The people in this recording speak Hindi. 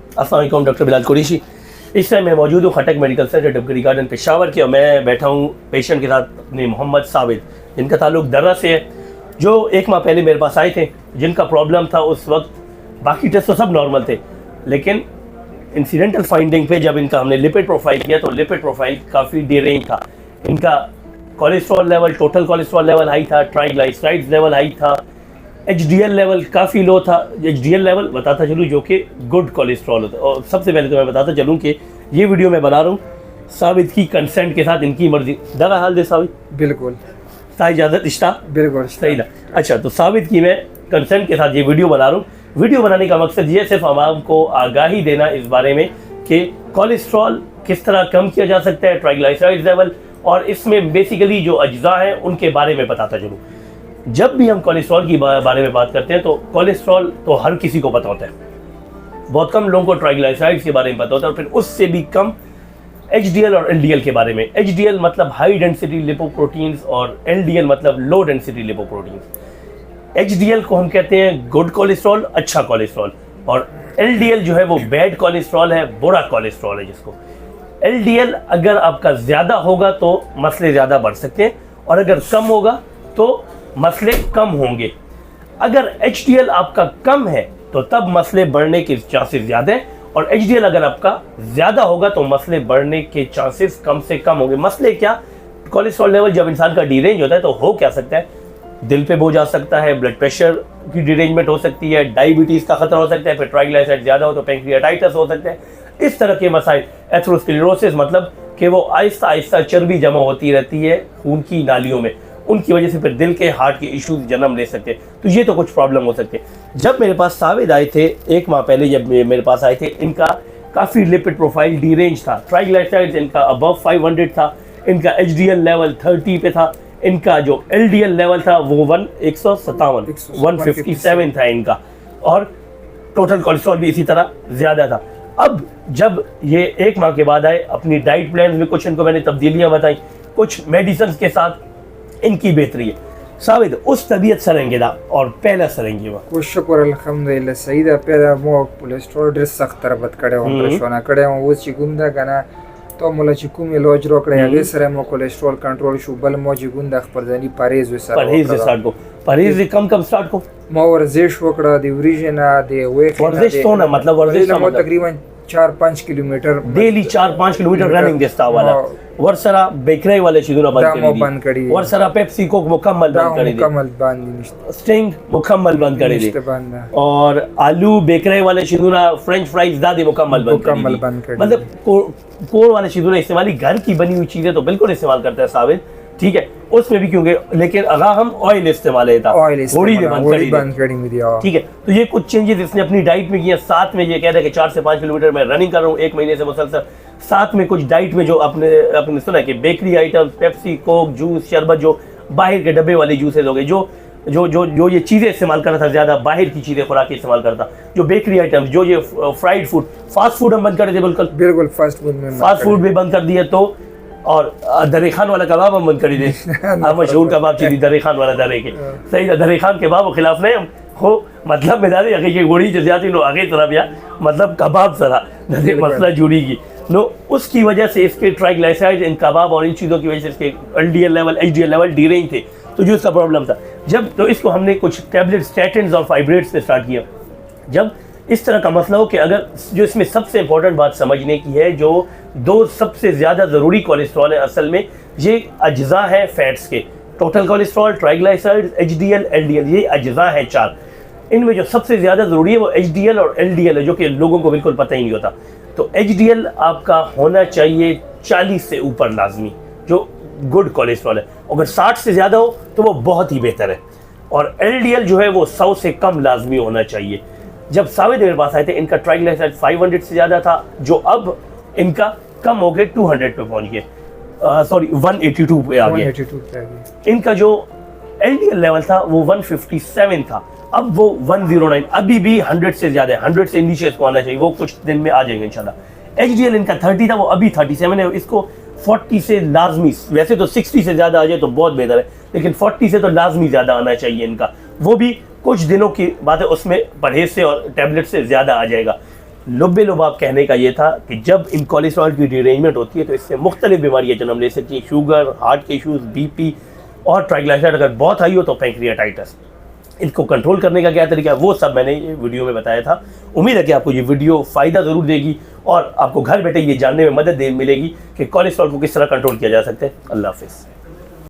अस्सलाम वालेकुम, डॉक्टर बिलाल कुरैशी। इस टाइम मैं मौजूद हूँ खटक मेडिकल सेंटर डबगरी गार्डन पेशावर के, और मैं बैठा हूँ पेशेंट के साथ अपने मोहम्मद साबित, जिनका ताल्लुक दर्रा से है, जो 1 माह पहले मेरे पास आए थे, जिनका प्रॉब्लम था उस वक्त। बाकी टेस्ट तो सब नॉर्मल थे, लेकिन इंसिडेंटल फाइंडिंग पे जब इनका हमने लिपिड प्रोफाइल किया तो लिपिड प्रोफाइल काफ़ी डिरेंज था। इनका cholesterol level, total cholesterol level high था, ट्राइग्लिसराइड्स लेवल हाई था, HDL लेवल काफ़ी लो था। HDL लेवल बताता चलूँ जो कि गुड कोलेस्ट्रॉल होता है। और सबसे पहले तो मैं बताता चलूँ कि ये वीडियो मैं बना रहा हूँ साबित की कंसेंट के साथ, इनकी मर्जी। दरा हाल दे साबित, बिल्कुल ता इजाज़त इश्ता, बिल्कुल सही ना। अच्छा, तो साबित की मैं कंसेंट के साथ ये वीडियो बना रहा हूँ। वीडियो बनाने का मकसद ये सिर्फ आवाम को आगाही देना इस बारे में कि कोलेस्ट्रॉल किस तरह कम किया जा सकता है, ट्राइग्लिसराइड्स लेवल, और इसमें बेसिकली जो अज्जा हैं उनके बारे में बताता चलूँ। जब भी हम कोलेस्ट्रॉल की बारे में बात करते हैं तो कोलेस्ट्रॉल तो हर किसी को पता होता है, बहुत कम लोगों को ट्राइग्लिसराइड्स के बारे में पता होता है, और फिर उससे भी कम HDL और LDL के बारे में। HDL मतलब हाई डेंसिटी लिपोप्रोटीन्स और LDL मतलब लो डेंसिटी लिपोप्रोटीन्स। HDL को हम कहते हैं गुड कोलेस्ट्रॉल, अच्छा कोलेस्ट्रॉल, और LDL जो है वो बैड कोलेस्ट्रॉल है, बुरा कोलेस्ट्रॉल है जिसको। LDL अगर आपका ज़्यादा होगा तो मसले ज़्यादा बढ़ सकते हैं, और अगर कम होगा तो मसले कम होंगे। अगर HDL आपका कम है तो तब मसले बढ़ने के चांसेस ज़्यादा हैं, और HDL अगर आपका ज़्यादा होगा तो मसले बढ़ने के चांसेस कम से कम होंगे। मसले क्या? कोलेस्ट्रॉल लेवल जब इंसान का डिरेंज होता है तो हो क्या सकता है, दिल पे बोझ आ सकता है, ब्लड प्रेशर की डिरेंजमेंट हो सकती है, डायबिटीज़ का खतरा हो सकता है, फिर ट्राइग्लिसराइड ज़्यादा हो तो पैंक्रियाटाइटिस हो सकता है। इस तरह के मसाइल, एथेरोस्क्लेरोसिस मतलब कि वो आहिस्ता आहिस्ता चर्बी जमा होती रहती है खून की नालियों में, उनकी वजह से फिर दिल के हार्ट के इश्यूज जन्म ले सकते हैं। तो ये तो कुछ प्रॉब्लम हो सकते हैं। जब मेरे पास साबित आए थे 1 माह पहले, जब मेरे पास आए थे, इनका काफ़ी लिपिड प्रोफाइल डिरेंज था। ट्राइग्लिसराइड्स इनका अबव 500 था, इनका HDL लेवल 30 पे था, इनका जो LDL लेवल था वो 157 था इनका, और टोटल कोलेस्ट्रॉल भी इसी तरह ज़्यादा था। अब जब ये 1 माह के बाद आए, अपनी डाइट प्लान में कुछ इनको मैंने तब्दीलियाँ बताई, कुछ मेडिसिन के साथ इनकी बेहतरी है। साबित उस तबीयत सरंगेदा और पहला सरंगी वो शुक्र अल्हम्दुलिल्लाह सही दा पैदा मो कोलेस्ट्रॉल ड्रेस सख्त तरबत करे हम रशोना करे हम वो चिगुंदा गना तो मोला चिकुम ये लोज रोकड़े आगे सरे मो कोलेस्ट्रॉल कंट्रोल शु बल मो चिगुंदा खपरदानी परहेज वे स्टार्ट को परहेज कम स्टार्ट को मो वर्जिश वकड़ा दी वरीजना दे वे वर्जिश तो ना मतलब वर्जिश मो तकरीबन 4-5 किलोमीटर डेली 4-5 किलोमीटर रनिंग देस्ता वाला वर्सरा बेकरे वाले चीज़ों बंद करी वर्सरा पेप्सी को मुकम्मल बंद स्टिंग मुकम्मल बंद करी और आलू बेकरे वाले चीज़ों फ्रेंच फ्राइज दादी मुकम्मल बंद करी। मतलब कोर वाले चीज़ों इस्तेमाल, घर की बनी हुई चीज़ें तो बिल्कुल इस्तेमाल करता है साबित, ठीक है, उसमें भी क्योंकि, लेकिन अगर हम ऑयल इस्तेमाल है थोड़ी बंद करी, ठीक है। तो ये कुछ चेंजेस इसने अपनी डाइट में किया। साथ में ये कह रहा है कि 4 से 5 किलोमीटर मैं रनिंग कर रहा हूँ 1 महीने से मुसलसल। साथ में कुछ डाइट में जो अपने सुना है कि bakery items, Pepsi, Coke, juice, शरबत, जो बाहर के डब्बे वाले जूसेज हो गए, जो ये चीज़ें इस्तेमाल कर रहा था, ज़्यादा बाहर की चीज़ें खुराक इस्तेमाल करता, जो बेकरी आइटम्स, जो ये फ्राइड फूड, फास्ट फूड हम बंद कर देते, बिल्कुल फास्ट फूड भी बंद कर दिया। तो और दरे खान वाला कबाब हम बंद कर दे मशहूर कबाब चीज़ दरे खान वाला दरे के सही था, दरे खान कबाब के खिलाफ नहीं हो, मतलब में दादी अगर ये गोड़ी जज्याती लो आगे तरफ या मतलब कबाब सरा मसला जुड़ी की नो, उसकी वजह से इसके ट्राइग्लिसराइड, इन कबाब और इन चीज़ों की वजह से इसके LDL level, HDL level derange थे। तो जो इसका प्रॉब्लम था, जब तो इसको हमने कुछ टैबलेट स्टैटिन्स और फाइब्रेट्स पे स्टार्ट किया। जब इस तरह का मसला हो कि अगर जो इसमें सबसे इंपॉर्टेंट बात समझने की है, जो 2 सबसे ज़्यादा ज़रूरी कोलेस्ट्रॉल है असल में, ये अज्जा है फैट्स के, total cholesterol, triglycerides, HDL, LDL, ये अज्जा है 4। इनमें जो सबसे ज़्यादा ज़रूरी है वो HDL और LDL है, जो कि लोगों को बिल्कुल पता ही नहीं होता। तो HDL आपका होना चाहिए 40 से ऊपर लाजमी, जो गुड कोलेस्ट्रॉल है। अगर 60 से ज़्यादा हो तो वो बहुत ही बेहतर है, और LDL जो है वो 100 से कम लाजमी होना चाहिए। जब साबित मेरे पास आए थे, इनका ट्राइग्लिसराइड 500 से ज़्यादा था, जो अब इनका कम हो गए 200 पे पहुँच गए, सॉरी 182 पे आ गया। इनका जो LDL लेवल था वो 157 था, अब वो 109, अभी भी 100 से ज़्यादा है, 100 से नीचे इसको आना चाहिए, वो कुछ दिन में आ जाएंगे इंशाल्लाह। HDL इनका 30 था, वो अभी 37 है, इसको 40 से लाजमी, वैसे तो 60 से ज़्यादा आ जाए तो बहुत बेहतर है, लेकिन 40 से तो लाजमी ज़्यादा आना चाहिए इनका, वो भी कुछ दिनों की बात है, उसमें परहेज से और टैबलेट से ज़्यादा आ जाएगा। लुब्बे लुबाब कहने का ये था कि जब इन कोलेस्ट्रॉल की डिरेंजमेंट होती है तो इससे मुख्तलिफ बीमारियाँ जन्म ले सकती हैं, शुगर, हार्ट के इशूज़, BP और ट्राइग्लिसराइड अगर बहुत हाई हो तो पैंक्रियाटाइटिस। इनको कंट्रोल करने का क्या तरीका है वो सब मैंने ये वीडियो में बताया था। उम्मीद है कि आपको ये वीडियो फ़ायदा ज़रूर देगी और आपको घर बैठे ये जानने में मदद मिलेगी कि कोलेस्ट्रॉल को किस तरह कंट्रोल किया जा सकता है। अल्लाह हाफिज़।